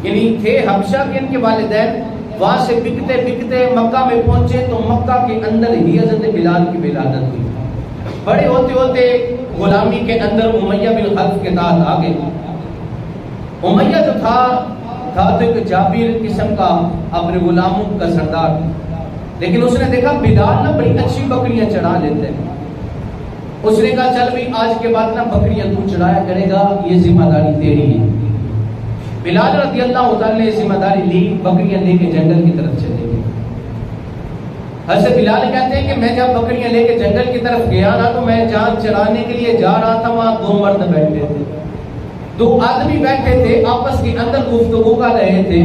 یعنی تھے حبشہ کے ان کے والدین، وہاں سے بکتے بکتے مکہ میں پہنچے تو مکہ کے اندر ہی حضرت بلال کی ولادت ہوئی. بڑے ہوتے ہوتے غلامی کے اندر امیہ بن خلف کے تحت آ گئے. امیہ جو تھا تو ایک جابر قسم کا اپنے غلاموں کا سردار، لیکن اس نے دیکھا بلال نہ بڑی اچھی بکریاں چڑھا لیتے ہیں. اس نے کہا چل بھائی آج کے بعد نہ بکریاں تو چڑھایا کرے گا، یہ ذمہ داری تیری ہے. بلال رضی اللہ عنہ نے ذمہ داری لی، بکریاں لے کے جنگل کی طرف چلے گئے. حضرت بلال کہتے ہیں کہ میں جب بکریاں لے کے جنگل کی طرف گیا نا تو میں جان چرانے کے لیے جا رہا تھا، وہاں دو مرد بیٹھے تھے، دو آدمی بیٹھے تھے، آپس کے اندر گفتگو کر رہے تھے.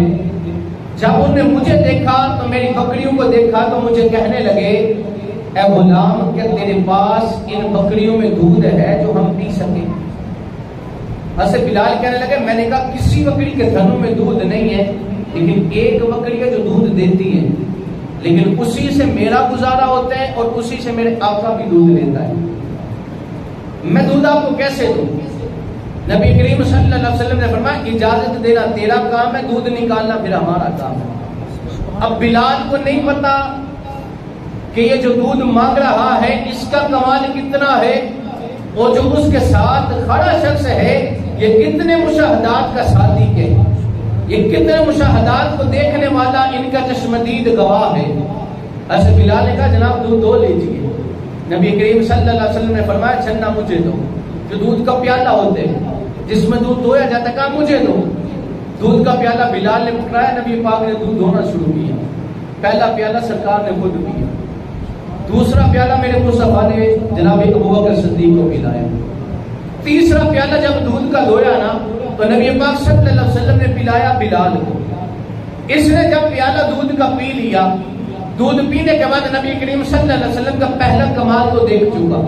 جب انہوں نے مجھے دیکھا تو میری بکریوں کو دیکھا تو مجھے کہنے لگے اے غلام کیا تیرے پاس ان بکریوں میں دودھ ہے جو ہم پی سکیں؟ حضرت بلال کہنے لگے میں نے کہا کسی بکری کے تھنوں میں دودھ نہیں ہے، لیکن ایک بکری ہے جو دودھ دیتی ہے، لیکن اسی سے میرا گزارا ہوتا ہے اور اسی سے میرے آقا بھی دودھ لیتا ہے. میں دودھ آپ کو کیسے دوں؟ نبی کریم صلی اللہ علیہ وسلم نے فرمایا اجازت دینا تیرا کام ہے، دودھ نکالنا پھر ہمارا کام ہے. اب بلال کو نہیں پتا کہ یہ جو دودھ مانگ رہا ہے اس کا کمال کتنا ہے، اور جو اس کے ساتھ کھڑا شخص ہے یہ کتنے مشاہدات کا صادق ہے، یہ کتنے مشاہدات کو دیکھنے والا ان کا چشمدید گواہ ہے. حضرت بلال نے کہا جناب دودھ دو لیجیے. نبی کریم صلی اللہ علیہ وسلم نے فرمایا چھنا مجھے دو. جو دودھ کا پیالہ ہوتے ہیں جس میں دودھ دھویا جاتا ہے، کہا مجھے دو. دودھ کا پیالہ بلال نے پکڑایا، نبی پاک نے دودھ دھونا شروع کیا. پہلا پیالہ سرکار نے خود پیا، دوسرا پیالہ میرے مصطفیٰ نے جناب ابوبکر صدیق کو پلایا. تیسرا پیالہ جب دودھ کا دھویا نا تو نبی پاک صلی اللہ علیہ وسلم نے پلایا بلال کو. اس نے جب پیالہ دودھ کا پی لیا، دودھ پینے کے بعد نبی کریم صلی اللہ علیہ وسلم کا پہلا کمال تو دیکھ چکا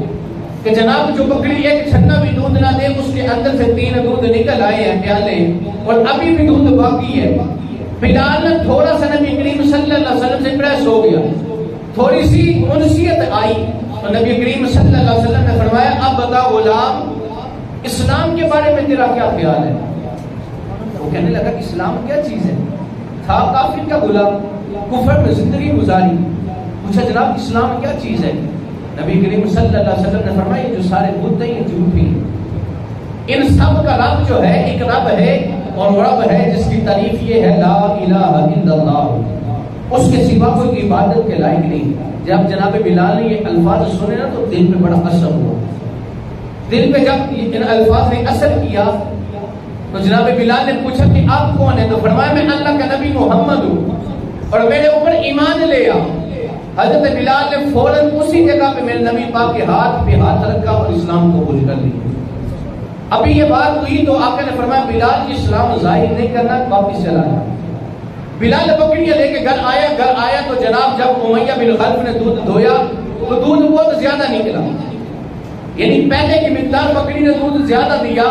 کہ جناب جو بکری ایک چھنا بھی دودھ نہ دے اس کے اندر سے 3 دودھ نکل آئے ہیں پیالے، اور ابھی بھی دودھ باقی ہے. بلال نے تھوڑا سا نبی کریم صلی اللہ علیہ وسلم سے امپریس ہو گیا، تھوڑی سی انسیت آئی تو نبی کریم صلی اللہ علیہ وسلم نے فرمایا اب بتا غلام اسلام کے بارے میں تیرا کیا خیال ہے؟ وہ کہنے لگا اسلام کیا چیز ہے؟ تھا کافر کا غلام، کفر میں زندگی گزاری. پوچھا جناب اسلام کیا چیز ہے؟ نبی کریم صلی اللہ علیہ وسلم نے فرمایا جو سارے بت ہیں یہ جھوٹے ہیں، ان سب کا رب جو ہے ایک رب ہے، اور وہ رب ہے جس کی تعریف یہ ہے لا الہ الا اللہ، اس کے سوا کوئی عبادت کے لائق نہیں. جب جناب بلال نے یہ الفاظ سنے نا تو دل پہ بڑا اثر ہوا. دل پہ جب ان الفاظ نے اثر کیا تو جناب بلال نے پوچھا کہ آپ کون ہیں؟ تو فرمایا میں اللہ کا نبی محمد ہوں اور میرے اوپر ایمان لے آ. حضرت بلال نے فوراً اسی جگہ پہ میرے نبی پاک کے ہاتھ پہ ہاتھ رکھا اور اسلام قبول کر لیا. ابھی یہ بات ہوئی تو آقا نے فرمایا بلال اسلام ظاہر نہیں کرنا، واپس چلا جا. بلال بکریاں لے کے گھر آیا تو جناب جب امیہ بن خلف نے دودھ دھویا تو دودھ بہت زیادہ نکلا، یعنی پہلے کی مقدار بکری نے دودھ زیادہ دیا.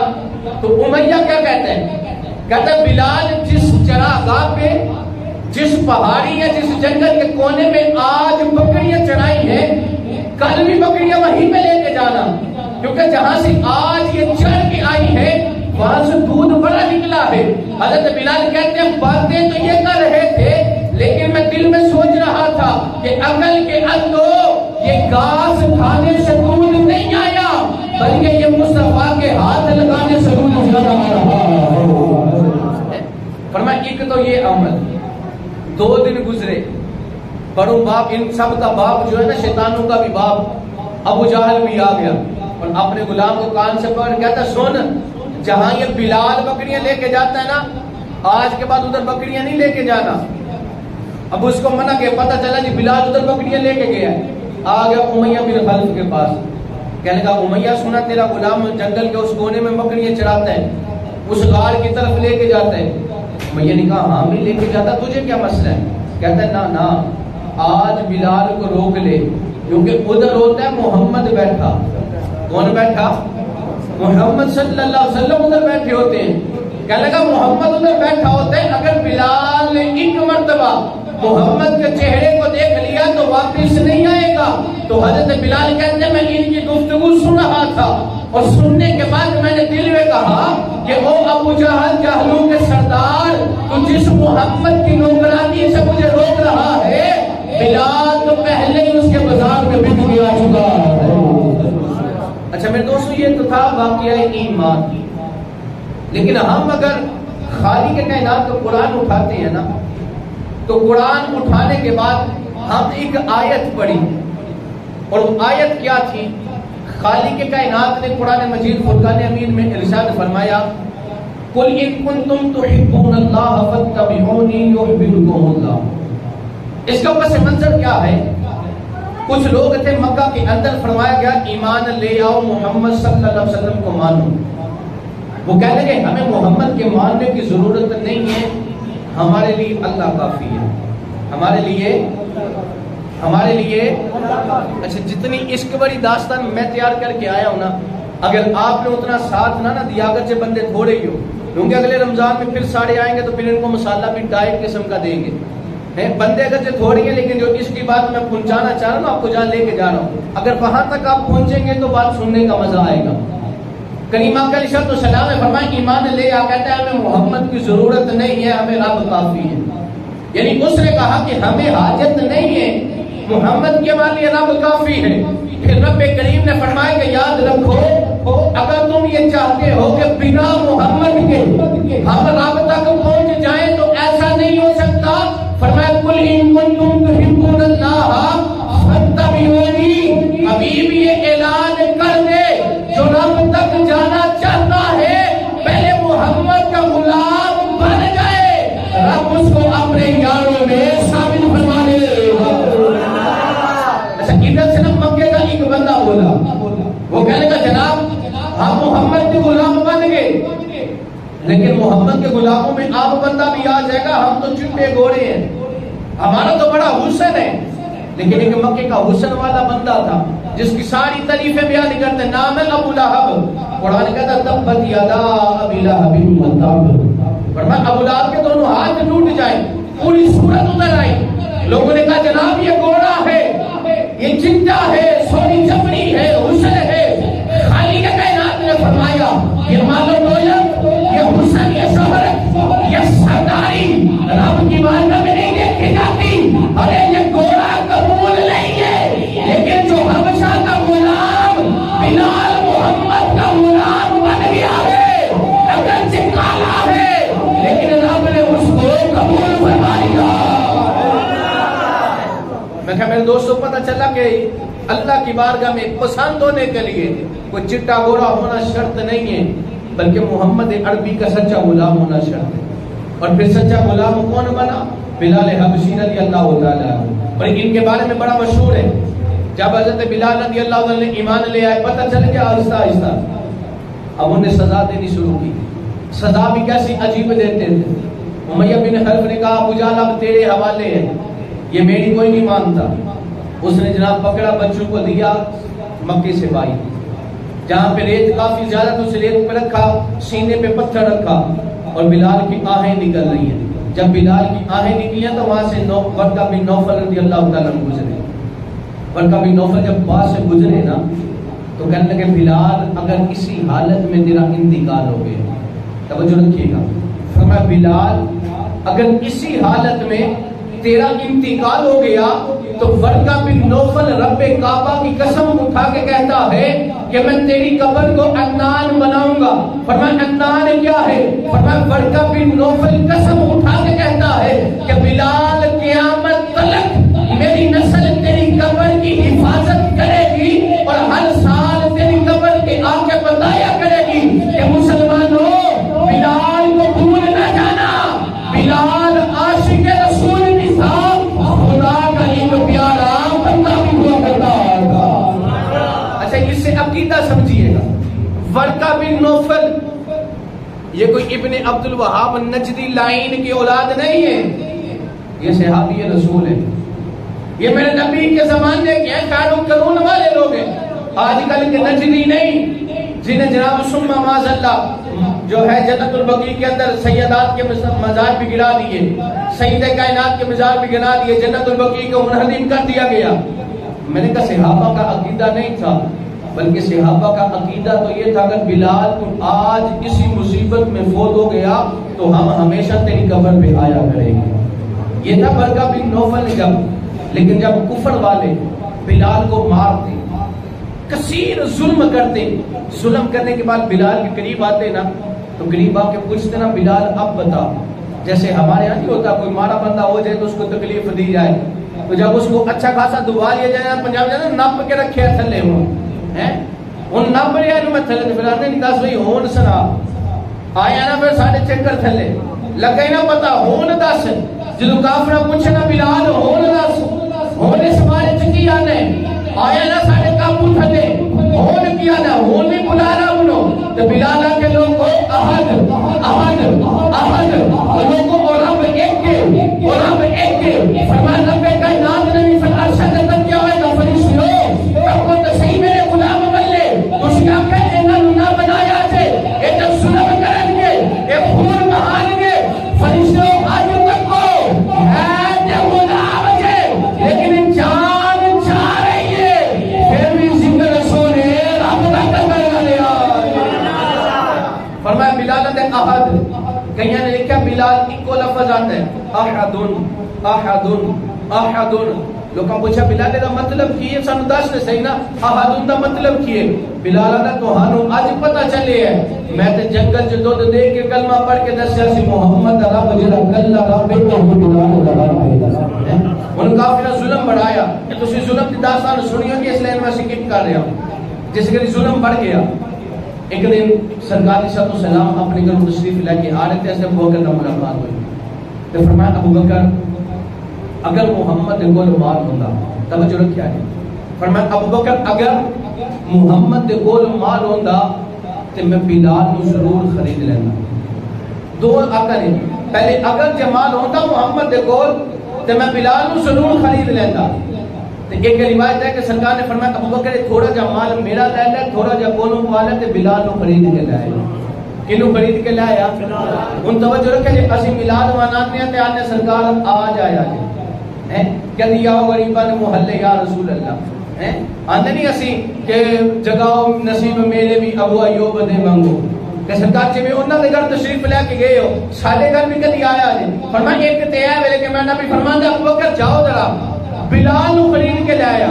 تو امیہ کیا کہتے ہیں؟ کہتا ہے بلال جس چراگاہ پہ، جس پہاڑی یا جس جنگل کے کونے میں آج بکریاں چڑھائی ہیں، کل بھی بکریاں وہیں پہ لے کے جانا، کیونکہ جہاں سے آج یہ چڑھ کے آئی ہے وہاں سے دودھ بڑا نکلا ہے. حضرت بلال کہتے ہیں باتیں تو یہ کر رہے تھے لیکن میں دل میں سوچ رہا تھا کہ عقل کے اندر یہ گھاس کھانے سے دودھ نہیں آیا بلکہ یہ مصطفیٰ کے ہاتھ لگانے سے دودھ زیادہ آ رہا ہے. فرمایا ایک تو یہ عمل. 2 دن گزرے، بڑوں باپ ان سب کا باپ جو ہے نا شیطانوں کا بھی باپ ابو جہل بھی آ گیا اور اپنے غلام کو کان سے پکڑ کہتا سن جہاں یہ بلال بکریاں لے کے جاتا ہے نا آج کے بعد ادھر بکریاں نہیں لے کے جانا. اب اس کو منع کیا، پتہ چلا جی بلال ادھر بکریاں لے کے گیا. آ گیا امیہ بن خلف کے پاس، کہنے لگا امیہ سنا تیرا غلام جنگل کے اس کونے میں بکریاں چراتا ہے، اس غار کی طرف لے کے جاتا ہے. امیہ نے کہا ہاں بھی لے کے جاتا، تجھے کیا مسئلہ ہے؟ کہتا ہے نا آج بلال کو روک لے کیونکہ ادھر ہوتا ہے محمد بیٹھا. کون بیٹھا؟ محمد صلی اللہ علیہ وسلم ادھر بیٹھے ہوتے ہیں. کہنے لگا محمد ادھر بیٹھا ہوتا ہے، اگر بلال نے ایک مرتبہ محمد کے چہرے کو دیکھ لیا تو واپس نہیں آئے گا. تو حضرت بلال کہتے ہیں میں ان کی گفتگو سن رہا تھا اور سننے کے بعد میں نے دل میں کہا کہ او ابو جہل جہلوں کے سردار، تو محمد کی نوکرانی سے مجھے روک رہا ہے، بلال تو پہلے ہی اس کے بازار میں بک گیا چکا ہے۔ اچھا میرے دوستو، یہ تو تھا واقعہ ایمان۔ لیکن ہم اگر خالق کائنات کا قرآن اٹھاتے ہیں نا، تو قرآن اٹھانے کے بعد ہم ایک آیت پڑھی، اور وہ آیت کیا تھی؟ خالق کائنات نے قرآن مجید فرقان امین میں ارشاد فرمایا، قل ان کنتم تحبون اللہ فاتبعونی یحببکم اللہ۔ اس کا پس منظر کیا ہے؟ کچھ لوگ تھے مکہ کے اندر، فرمایا گیا ایمان لے آؤ، محمد صلی اللہ علیہ وسلم کو مانو۔ وہ کہنے لگے ہمیں محمد کے ماننے کی ضرورت نہیں ہے، ہمارے لیے اللہ کافی ہے، ہمارے لیے اچھا جتنی عشق بڑی داستان میں تیار کر کے آیا ہوں نا، اگر آپ نے اتنا ساتھ نہ دیا، اگرچہ بندے تھوڑے ہی ہو، کیونکہ اگلے رمضان میں پھر ساڑھے آئیں گے تو پھر ان کو مسالہ بھی ڈائٹ قسم کا دیں گے۔ بندے اگرچہ تھوڑے ہیں، لیکن جو اس کی بات میں پہنچانا چاہ رہا ہوں آپ کو جہاں لے کے جا رہا ہوں، اگر وہاں تک آپ پہنچیں گے تو بات سننے کا مزہ آئے گا۔ کریمہ کا علیہ السلام نے فرمایا ایمان لے آ، کہتا ہے ہمیں محمد کی ضرورت نہیں ہے، ہمیں رب کافی ہے۔ یعنی اس نے کہا کہ ہمیں حاجت نہیں ہے، محمد کے لیے رب کافی ہے۔ پھر رب کریم نے فرمایا کہ یاد رکھو، اگر تم یہ چاہتے ہو کہ بنا محمد کے ہم رب تک پہنچ جائیں تو ایسا نہیں ہو سکتا۔ فرمایا قل ان کنتم تحبون اللہ فاتبعونی، ابھی بھی یہ اعلان کر دے جو رب تک جانا چاہتا ہے پہلے محمد کا غلام بن جائے، رب اس کو اپنے یاروں میں شامل فرما لے گا۔ اچھا ادھر سے مکے کا ایک بندہ بولا، وہ کہنے کا جناب ہم محمد کے غلام بن گئے، لیکن محمد کے غلاموں میں آپ بندہ بھی آ جائے گا، ہم تو چٹے گھوڑے ہیں، ہمارا تو بڑا حسن ہے۔ لیکن ایک مکے کا حسن والا بندہ تھا جس کی ساری تعریفیں بیان کرتے ہیں، نام ہے ابو لہب۔ قرآن کہتا ہے تبت یدا ابی لہب وتب، فرمایا ابو لہب کے دونوں ہاتھ ٹوٹ جائیں، پوری صورت ادھر آئی۔ لوگوں نے کہا جناب یہ گھوڑا ہے، یہ چنٹا ہے، سونی چمڑی ہے، حسن ہے۔ خالق کائنات نے فرمایا یہ معلوم ہو یہ حسن، یہ شہرت، یہ سرداری رب کی بارگاہ میں نہیں دیکھی جاتی۔ ارے یہ گھوڑا قبول نہیں ہے، لیکن جو حبشہ کا غلام بلال محمد کا غلام بن گیا ہے، اگرچہ کالا ہے لیکن رب نے اس کو قبول فرما لیا۔ میں کہا میرے دوستوں پتہ چلا کہ اللہ کی بارگاہ میں پسند ہونے کے لیے کوئی چٹا گھوڑا ہونا شرط نہیں ہے، بلکہ محمد عربی کا سچا غلام ہونا شرط ہے۔ اور پھر سچا غلام کون بنا؟ بلال حبشی رضی اللہ تعالیٰ عنہ۔ اور ان کے بارے میں بڑا مشہور ہے، جب حضرت بلال رضی اللہ تعالیٰ نے ایمان لے آئے، پتہ چل گیا آہستہ آہستہ، اب انہیں سزا دینی شروع کی۔ سزا بھی کیسی عجیب دیتے تھے۔ امیہ بن خلف نے کہا ابو جہل اب تیرے حوالے ہے، یہ میری کوئی نہیں مانتا۔ اس نے جناب پکڑا، بچوں کو دیا مکے سے بائی، جہاں پہ ریت کافی زیادہ تو اسے ریت پہ رکھا، سینے پہ پتھر رکھا، اور بلال کی آہیں نکل رہی ہیں۔ جب بلال کی آہیں نکلی تو وہاں سے ورقہ بن نوفل رضی اللہ تعالیٰ عنہ گزرے۔ ورقہ بن نوفل جب وہاں سے گزرے نا تو کہنے لگے بلال اگر اسی حالت میں تیرا انتقال ہو گیا، توجہ رکھیے گا، فرمایا بلال اگر اسی حالت میں تیرا انتقال ہو گیا تو ورقہ بن نوفل رب کعبہ کی قسم اٹھا کے کہتا ہے کہ میں تیری قبر کو عدنان بناؤں گا۔ فرمایا عدنان کیا ہے؟ فرمایا ورقہ بن نوفل قسم اٹھا کے کہتا ہے کہ بلال قیامت تلک میری نسل تیری قبر کی حفاظت کرے گی، اور ہر سال تیری قبر کے آ کے بتایا کرے گی کہ مسلمانوں بلال کو بھول نہ جانا، بلال عاشق رسول بھی تھا، خدا کا ایک پیارا بندہ بھی ہوا کرتا تھا۔ اچھا اس سے عقیدہ سمجھیے گا، ورقہ بن نوفل یہ کوئی ابن عبد الوہاب نجدی لائن کی اولاد نہیں ہے، یہ صحابی رسول ہے، یہ میرے نبی کے زمانے کے ہیں، قانون قانون والے لوگ ہیں، آج کل کے نجدی نہیں، جنہیں جناب سما معاذ اللہ جو ہے جنت البقیع کے اندر سیدات کے مزار بھی گرا دیے، سید کائنات کے مزار بھی گرا دیے، جنت البقیع کو منہدم کر دیا گیا۔ میں نے کہا صحابہ کا عقیدہ نہیں تھا، بلکہ صحابہ کا عقیدہ تو یہ تھا اگر بلال تو آج کسی مصیبت میں فوت ہو گیا تو ہم ہمیشہ تیری قبر پہ آیا کریں گے. یہ تھا برقہ بن نوفل لیکن جب کفر والے بلال کو مارتے, کثیر ظلم کرتے, ظلم کرنے کے بعد بلال کے قریب آتے نا, تو قریب آ کے پوچھتے نا بلال اب بتا, جیسے ہمارے یہاں نہیں ہوتا کوئی مارا بندہ ہو جائے تو اس کو تکلیف دی جائے, تو جب اس کو اچھا خاصا دبا لیا جائے نا, پنجاب جانا نپ کے رکھے تھلے ہوں نپ رہے ہیں میں تھلے بلال نے دس بھائی ہون سنا آیا نا پھر ساڑھے چکر تھلے لگے نا پتا ہون دس, جدو کافرہ پوچھے نا بلال ہون دس, ہون اس بارے چکی آنے آیا نا ساڑھے کابو تھلے ہون کیا نا, ہون بھی بلا رہا انہوں تو بلال کے لوگ کو احد احد احد لوگوں کو رب ایک کے رب ایک کے فرمان رب کا نام نبی فی الارشد تک کیا ہوئے گا فرشتوں تب کو تصحیح میرے غلام بلے دوسرا کہتے ہیں نہ بنایا تھے ایک جب سلم کریں گے ایک خون بہان گے فرشتوں آج تک کو ہے جو غلام ہے لیکن جان چاہ رہی ہے پھر بھی ذکر رسول رب کا کر لیا فرمایا بلال نے احد, کہیں نے لکھا بلال ایک کو لفظ آتا ہے احدن احدن احدن. لوگوں پوچھا بلال کا مطلب کی ہے, سانو دس نے صحیح نا احدن دا مطلب کی ہے. بلال نے تہانوں اج پتہ چلے ہے, میں تے جنگل چ دودھ دے کے کلمہ پڑھ کے دسیا سی محمد دا رب جڑا کلا رب ہے وہ بلال دا رب ہے. ان کافر ظلم بڑھایا, تسی ظلم دی داستان سنیو کہ اس لیے میں سکپ کر رہا ہوں, جس کے ظلم بڑھ گیا. ایک دن سرکار علیہ السلام اپنے گھر تشریف لے کے آ رہے تھے, ایسے ابو بکر سے ملاقات ہوئی تو فرمایا ابو بکر اگر محمد کو مال ہوتا, توجہ رکھیا ہے, فرمایا ابو بکر اگر محمد کو مال ہوتا تو میں بلال کو ضرور خرید لینا. دو آقا نے پہلے اگر جمال ہوتا محمد کو تو میں بلال کو ضرور خرید لینا. ایک روایت ہے کہ سرکار نے فرمایا ابو بکر تھوڑا جا مال میرا لے لے, تھوڑا جا کونوں مال ہے تے بلال کو خرید کے لائے. کنوں خرید کے لایا ان توجہ رکھے جی اسی میلاد مناتے ہیں تے آنے سرکار آ جایا جی کہتے یا غریبان محلے یا رسول اللہ آندے نہیں اسی کہ جگاؤ نصیب میرے بھی ابو ایوب دے منگو کہ سرکار چے میں انہاں دے گھر تشریف لے کے گئے ہو, سارے گھر بھی کدی آیا جی. فرمایا ایک تے ہے ویلے کہ میں نبی فرماندا ابو بکر جاؤ ذرا بلال کو خرید کے لایا.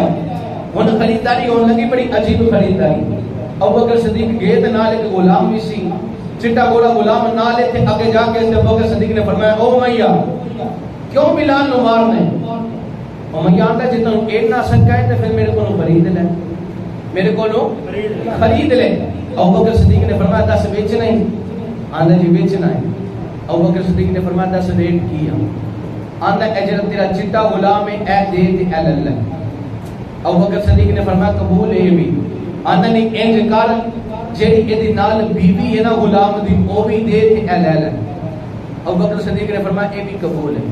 ان خریداری ہونے لگی بڑی عجیب خریداری. ابو بکر صدیق گئے تے نال ایک غلام بھی سی, چٹا گوڑا غلام نال تھے. آگے جا کے ابو بکر صدیق نے فرمایا او امیہ کیوں بلال نو مارنے؟ امیہ آندا جتنا ایک نہ سکا ہے تے پھر میرے کو خرید لے, میرے کو خرید لے. ابو بکر صدیق نے فرمایا دس بیچنا ہی؟ آندا جی بیچنا ہے. ابو بکر صدیق نے فرمایا دس ریٹ کیا؟ آندا اجر تیرا چٹا غلام ہے اے دے تے اے لے. ابو بکر صدیق نے فرمایا قبول ہے بھی. آندا نہیں انج کر جیڑی ایدی نال بیوی ہے نا غلام دی او بھی دے تے اے لے. ابو بکر صدیق نے فرمایا اے بھی قبول ہے.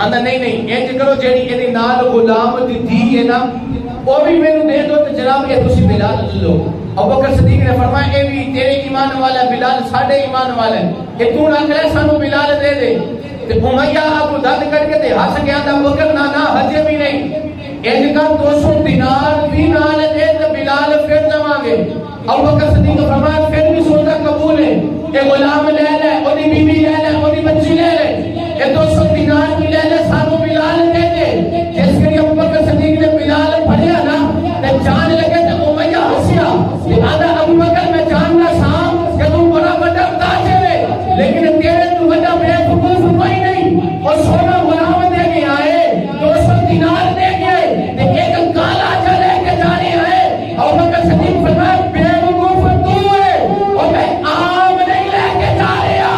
آندا نہیں نہیں انج کرو جیڑی ایدی نال غلام دی دی ہے نا او بھی مینوں دے دو تے جناب یہ تسی بلال لو. ابو بکر صدیق نے فرمایا اے بھی تیرے ایمان والا ہے, بلال ساڈے ایمان والا ہے, کہ تو نہ کرے سانو بلال دے دے. تے امیہ ابو داد کر کے تے ہنس گیا تھا ابو بکر نا نا ہجے بھی نہیں انج کا 200 دینار بھی نال دے تے بلال پھر جماں گے. ابو بکر صدیق نے فرمایا پھر بھی سوچا قبول ہے, اے غلام لے لے, اودی بیوی لے لے, اودی بچی لے لے, اے 200 دینار بھی لے لے, سانو بلال دے دے. جس کے ابو بکر صدیق نے بلال پڑھیا نا تے جان لگے تے امیہ ہنسیا کہ آندا ابو بکر میں جاننا سام کہ تم بڑا بڑا تاجر ہے, لیکن تیرے تو بڑا بے وقوف کوئی نہیں. اور سونا غلام دے کے آئے, 200 دینار دے کے تے ایک کالا جا لے کے جانے آئے. ابو بکر صدیق فرمایا بے وقوف تو ہے اور میں عام نہیں لے کے جا رہا,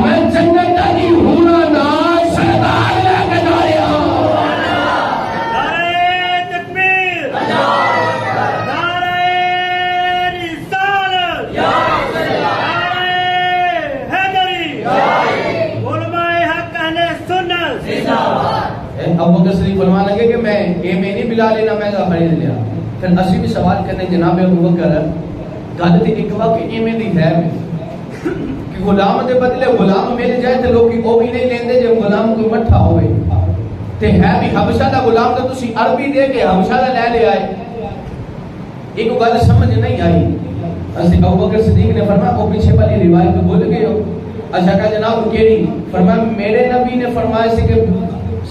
میں جنت دی حورا ناز سردار لے کے جا رہا. نعرہ تکبیر, نعرہ رسالت, نعرہ حیدری, علماء حق اہل سنت. ابو بکر صدیق فرمانے لگے کہ میں یہ میں نہیں بلال لینا, میں خرید لیا. پھر اسی بھی سوال کرنے جناب ابو بکر گل تے ایک واقعی ایویں دی ہے کہ غلام دے بدلے غلام مل جائے تے لوگ او بھی نہیں لیندے جے غلام کوئی مٹھا ہوئے تے ہے بھی حبشہ دا غلام تے تسی عربی دے کے حبشہ دا لے لے آئے. ایک گل سمجھ نہیں آئی. اسی ابو بکر صدیق نے فرمایا او پیچھے والی روایت بھول گئے ہو, اچھا کہا جناب کیڑی؟ فرمایا میرے نبی نے فرمایا سے کہ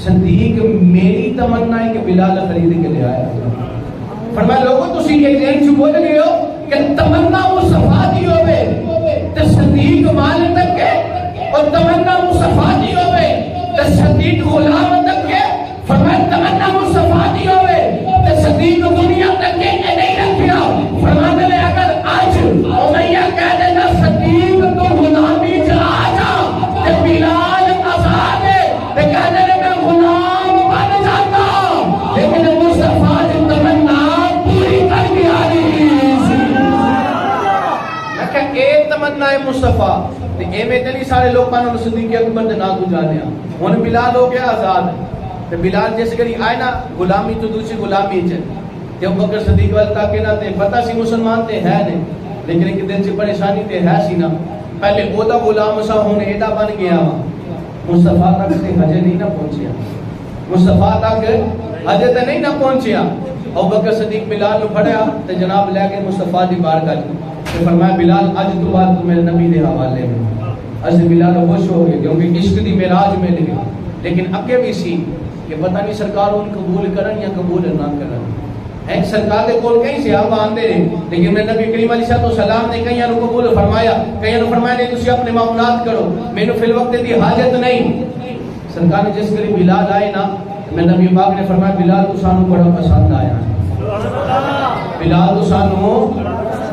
صدیق میری تمنا ہے کہ بلال خرید کے لے آیا. فرمایا لوگوں تسی ایک ذہن سے بول گئے ہو کہ تمنا مصطفیٰ دی ہوئے تے صدیق مال تک کے، اور تمنا مصطفیٰ دی ہوئے تے صدیق غلام تک کے. فرمایا تمنا مصطفیٰ دی ہوئے تے صدیق دنیا تک کے نہیں رکھیا. فرماتے ہیں اگر آج امیہ کہہ دینا صدیق تو غلامی چلا جا تے بلال آزاد ہے تے کہہ دینا میں غلام بن جاتا، لیکن مصطفیٰ کی تمنا پوری کر دیا. میں کہ ایک تمنا ہے مصطفیٰ تے ایویں تے نہیں سارے لوگ پانوں صدیق اکبر دے نام کو جانے ہیں. ہن بلال ہو گیا آزاد تے بلال جیسے کری آئے نا غلامی تو دوسری غلامی چ تے ابوبکر صدیق وال تک نہ تے پتہ سی مسلمان تے ہے نہیں، لیکن ایک دن سے پریشانی تے ہے سی نا. پہلے او دا غلام سا ہن ایڈا بن گیا مصطفیٰ تک تے ہجے نہیں نہ پہنچیا، مصطفیٰ تک ہجے تے نہیں نہ پہنچیا. ابوبکر صدیق بلال نو پھڑیا تے جناب لے کے مصطفیٰ دی بارگاہ تے فرمایا بلال اج تو بعد تو میرے نبی دے حوالے میں. اس بلال خوش ہو گئے کیونکہ عشق دی معراج مل گئی. لیکن اگے بھی سی کہ پتہ نہیں سرکار ان قبول کرن یا قبول نہ کرن. ایک سرکار دے کول کہیں صحابہ آندے رہے، لیکن میں نبی کریم علیہ السلام نے کئیاں نو قبول فرمایا، کئیاں نو فرمایا نہیں تسی اپنے معاملات کرو، مینوں فی الوقت دی حاجت نہیں. سرکار نے جس کری بلال آئے نا، میں نبی پاک نے فرمایا بلال تو سانو بڑا پسند آیا. بلال تو سانو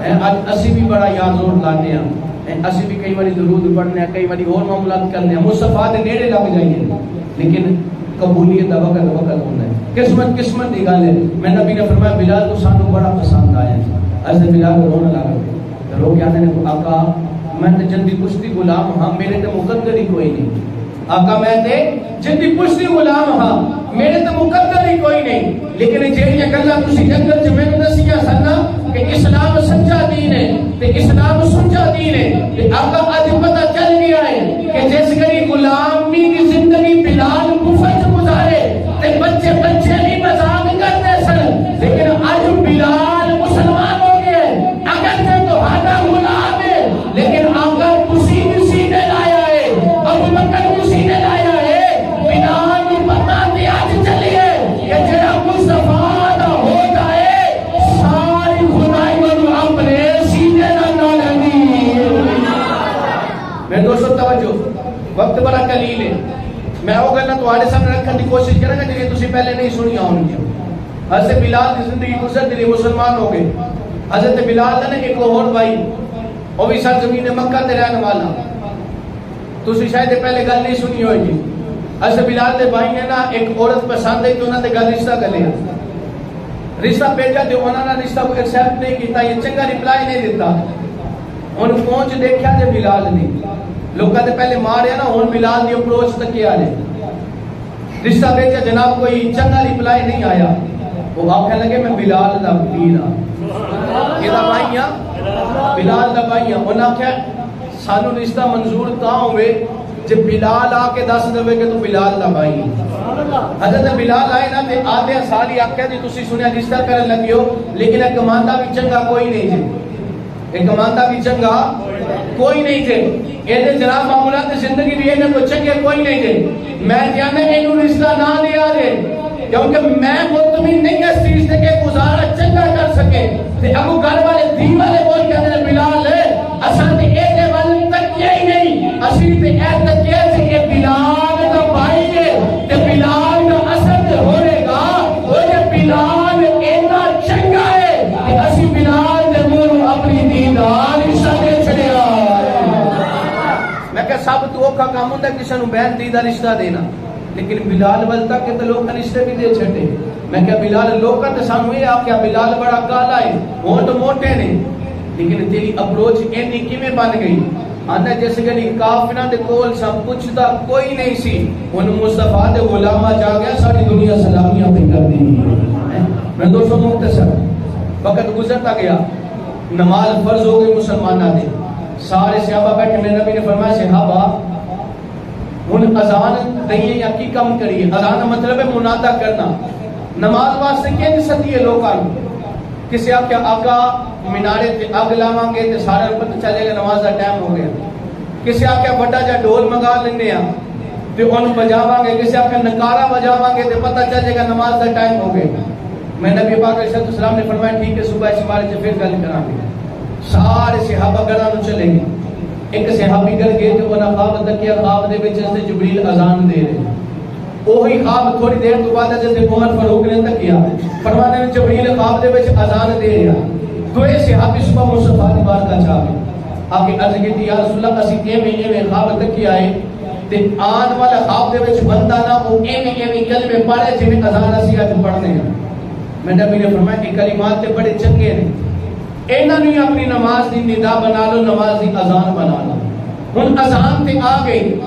اج اسی بھی بڑا یاد زور لانے ہیں، اسی بھی کئی باری درود پڑھنے ہیں، کئی باری اور معاملات کرنے ہیں، مصطفیٰ دے نیڑے لگ جائیے، لیکن قبولیت دا وقت ہوتا ہے. قسمت دی گل ہے. میں نبی نے فرمایا بلال تو سانو بڑا پسند آیا. ایسے بلال رونے لگا، رو کے آنے نے آقا میں تے جندی پشتی غلام ہاں، میرے تے مقدر ہی کوئی نہیں. آقا میں تے جندی پشتی غلام ہاں، میرے تے مقدر ہی کوئی نہیں. لیکن جہڑیاں گلاں تسی جنگل چ مینوں دسیاں سن کہ اسلام سچا دین ہے تے اسلام سچا دین ہے، تے آقا اج پتہ چل گیا ہے کہ جس گری غلامی کی زندگی بلال کفر چ گزارے تے بچے بھی مذاق کرتے سن، لیکن اج بلال مسلمان ہو گئے. اگر تے تہاڈا غلام ہے لیکن آقا تسی بھی سینے لایا ہے، ابوبکر بھی سینے لایا ہے. بلال نو پتہ تے اج چلیے کہ جڑا مصطفیٰ دا ہو جائے ساری خدائی نو اپنے سینے نال لگی. میں دوستو توجہ، وقت بڑا قلیل ہے. میں وہ گلاں تواڈے سامنے رکھن دی کوشش کراں گا جڑی تسی پہلے نہیں سنیاں ہونگیاں. حضرت بلال کی زندگی گزرتی رہی، مسلمان ہو گئے. حضرت بلال نے ایک اور بھائی، وہ بھی سرزمین مکہ تے رہنے والا، تسی شاید پہلے گل نہیں سنی ہوئی. حضرت بلال دے بھائی نے نا ایک عورت پسند ہے کہ انہاں دے گل رشتہ کر لیا. رشتہ بھیجا تے انہاں نے رشتہ کو ایکسپٹ نہیں کیتا، یہ چنگا رپلائی نہیں دیتا. ان پہنچ دیکھا تے بلال نے لوکاں تے پہلے ماریا نا، ہن بلال دی اپروچ تک کیا ہے. رشتہ بھیجا جناب کوئی چنگا رپلائی نہیں آیا. وہ آکھنے لگے میں بلال دا پیر ہاں، یہ دا بھائی ہاں، بلال دا بھائی ہاں. انہاں آکھیا سانو رشتہ منظور تاں ہوئے جب بلال آ کے دس دے کہ تو بلال دا بھائی ہے. حضرت بلال آئے نا تے آدھے سال ہی آکھیا جی تسی سنیا رشتہ کرن لگی ہو، لیکن ایک کماندا بھی چنگا کوئی نہیں جے، ایک کماندا بھی چنگا کوئی نہیں جے. یہ جناب معاملات زندگی بھی ہے کوئی چنگے کوئی نہیں جے. میں جانے اینو رشتہ نہ دیا دے کیونکہ میں مطمئن نہیں اس چیز سے کہ گزارا چنگا کر سکے. تے ابو گھر والے دی والے بول کے نے بلال ہے اساں تے اے دے ول تک ہی نہیں، اسی تے اے تک ہے کہ بلال دا بھائی ہے تے بلال دا اثر ہوے گا. او جے بلال اینا چنگا ہے کہ اسی بلال دے منہ اپنی دیدار رشتہ دے چھڑیا. میں کہ سب تو اوکھا کام ہوندا کسے نوں بہن دی دا رشتہ دینا، لیکن بلال ول تک کہ لوگ رشتے بھی دے چھڑے. میں کہ بلال لوکاں تے سانو یہ آکھیا بلال بڑا کالا ہے، ہونٹ موٹے نے، لیکن تیری اپروچ اینی کیویں بن گئی؟ آندا جس گلی کافراں دے کول سب کچھ دا کوئی نہیں سی، ہن مصطفیٰ دے غلاماں جا گیا ساری دنیا سلامیاں پہ کر دی. میں دوستوں مختصر وقت گزرتا گیا، نماز فرض ہو گئی مسلماناں دے. سارے صحابہ بیٹھے، میرے نبی نے فرمایا صحابہ ہن اذان دئیے یا کی کم کریے؟ اذان مطلب ہے منادہ کرنا. نماز واسطے کہیں سدی ہے لوکاں کسی آکھیا آقا مینارے تے اگ لاواں گے تے سارا پتہ چلے گا نماز دا ٹائم ہو گیا. کسی آکھیا بڑا جا ڈھول منگا لینے ہیں تے انہوں بجاواں گے، کسی آکھیا نکارا بجاواں گے تے پتہ چل جائے گا نماز کا ٹائم ہو گیا. میں نبی پاک علیہ السلام نے فرمایا ٹھیک ہے صبح اس بارے سے پھر گل کریں گے. سارے صحابہ گھراں نوں چلے گئے. ایک صحابی گھر گئے تے انہاں خواب تکیا، خواب دے وچ حضرت جبریل اذان دے رہے. وہی خواب تھوڑی دیر تو بعد حضرت عمر فاروق نے تکیا، فرمانے جبریل خواب دے وچ اذان دے رہا. دوے صحابی صبح مصطفیٰ دی بارگاہ چا گئے. آپ کی عرض کی یا رسول اللہ اسی ایویں خواب تکیا ہے تے آن والا خواب دے وچ بندہ نہ او ایویں کلمے پڑھے جویں اذان اسی اج پڑھنے ہیں. میں نبی نے فرمایا کہ کلمات تے بڑے چنگے نے، انہاں نوں اپنی نماز دی ندا بنا لو، نماز دی اذان بنا لو. ہن اذان تے آ گئی،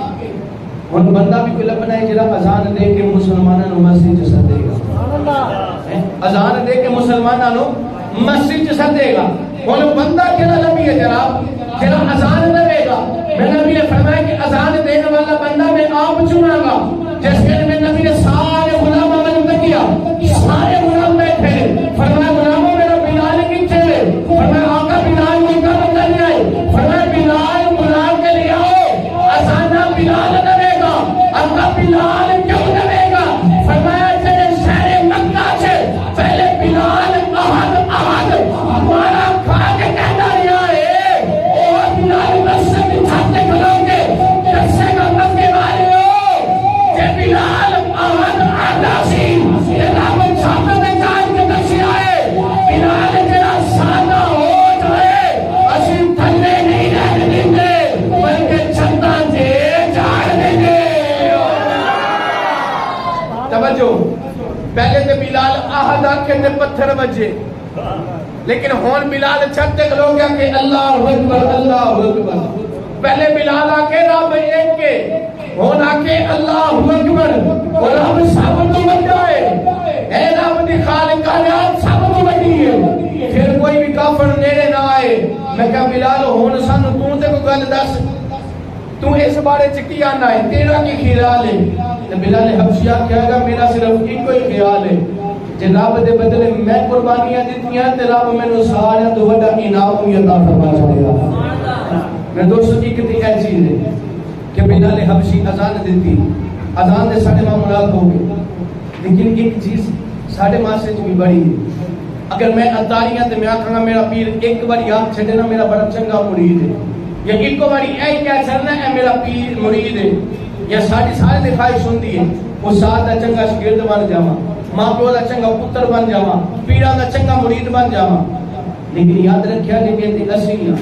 ہن بندہ بھی کوئی لبنا ہے جڑا اذان دے کے مسلماناں نوں مسجد چ سدے گا. سبحان اللہ. اذان دے کے مسلماناں نوں مسجد چ سدے گا. ہن بندہ کیڑا نبی ہے جناب جڑا اذان دے گا؟ میں نبی نے فرمایا کہ اذان دینے والا بندہ میں آپ چناں گا. جس کے میں نبی نے سارے غلاموں کو کیا، سارے غلام بیٹھے، فرمایا غلاموں میرا بلال کتنے ہے؟ فرمایا آقا بلال کو کا بندہ نہیں آئے. فرمایا بلال غلام کے لیے آؤ، اذان بلال دے گا. آقا بلال کیوں دے گا؟ فرمایا جڑے شہر مکہ سے پہلے بلال احد ہمارا کھا کے کہتا رہا ہے اور بلال مسجد میں چھاتے کھلو گے دسے گا مکے والے ہو کہ بلال احد آداسی یہ رابط چھاپے میں جان کے دسی آئے. بلال جڑا سادہ ہو جائے اسی تھلے نہیں رہنے دیں گے بلکہ چھتا سے جاڑ دیں گے. توجہ، پہلے تے بلال احد آکھے تے پتھر بجے، لیکن ہون بلال چھتے کھلو گیا کہ اللہ اکبر اللہ اکبر. پہلے بلال آکے رب ایک کے، ہون آکے اللہ اکبر اور رب سب تو بڑا ہے، اے رب دی خالقانیات سب تو بڑی ہے. پھر کوئی بھی کافر نیڑے نہ آئے. میں کہا بلال ہون سانو تو تے کو گل دس، تو اس بارے چ کی آنا ہے، تیرا کی خیال ہے؟ بلال حبشیہ کہے گا میرا صرف ایک ہی خیال ہے کہ رب دے بدلے میں قربانیاں دیتی ہیں تے رب مینوں سارے تو بڑا انعام عطا فرما چھڑے گا. میں دوستو ایک تے اے چیز ہے کہ بلال حبشی اذان دیتی، اذان دے ساڈے معاملات ہو گئے، لیکن ایک چیز ساڈے معاشرے وچ بھی بڑی ہے. اگر میں اتاریاں تے میں آکھاں گا میرا پیر ایک بار یاد چھڈے نا میرا بڑا چنگا مرید ہے، یا ایک باری اے کہہ چلنا اے میرا پیر مرید ہے، یا ساڈی سارے دی خواہش ہوندی ہے او ساتھ دا چنگا شاگرد بن جاواں، ماں پیو دا چنگا پتر بن جاواں، پیراں دا چنگا مرید بن جاواں. لیکن یاد رکھیا کہ کہندے اسی ہاں.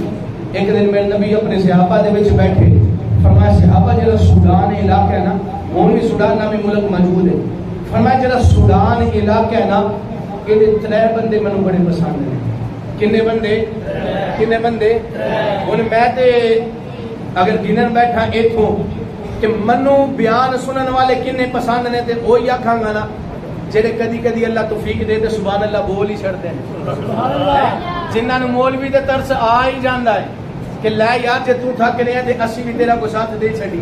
ایک دن میرے نبی اپنے صحابہ دے وچ بیٹھے، فرمایا صحابہ جڑا سوڈان علاقہ ہے نا، ہن بھی سوڈان نامی ملک موجود ہے، فرمایا جڑا سوڈان علاقہ ہے نا یہ ترے بندے مینوں بڑے پسند ہیں. کنے بندے؟ کنے بندے؟ ہن میں تے اگر گنن بیٹھا ایتھوں کہ منو بیان سنن والے کنے پسند نے تے وہی آکھاں گا نا جڑے کدی کدی اللہ توفیق دے تے سبحان اللہ بول ہی چھڑدے ہیں. جنہاں نوں مولوی دے ترس آ ہی جاندا ہے کہ لے یار جے تو تھک رہے تے اسی بھی تیرا کو ساتھ دے چھڑی.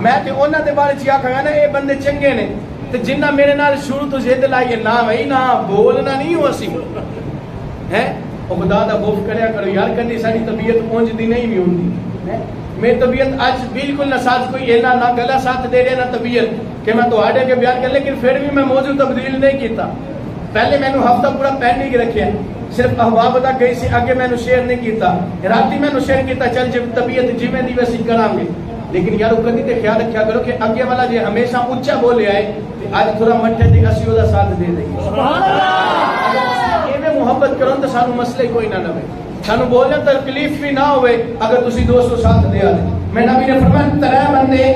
میں تے انہاں دے بارے چ آکھاں گا نا اے بندے چنگے نے تے جنہاں میرے نال شروع تو ضد لائی ہے نا بھائی نا بولنا نہیں ہو اسی ہے او خدا دا خوف کریا کرو یار. کدی ساری طبیعت پہنچ دی نہیں بھی ہوندی، میری طبیعت اج بالکل نہ ساتھ کوئی اینا نہ گلا ساتھ دے رہے نہ طبیعت کہ میں تو آڈے کے بیان کر، لیکن پھر بھی میں موضوع تبدیل نہیں کیتا. پہلے میں نے ہفتہ پورا پینڈنگ رکھے، صرف احباب ادا گئی سی اگے میں نے شیئر نہیں کیتا، راتی میں نے شیئر کیتا چل جب طبیعت جویں دی ویسی کرام گے. لیکن یارو کدی تے خیال رکھیا کرو کہ اگے والا جے ہمیشہ اونچا بولے آئے تے اج تھوڑا مٹھے تے اسی دا ساتھ دے دیں. سبحان اللہ. ایویں محبت کرو تے سانو مسئلے کوئی نہ نوے، سانو بولنے تکلیف بھی نہ ہوئے اگر تسی دوستو ساتھ دے آ. میں نبی نے فرمایا ترے بندے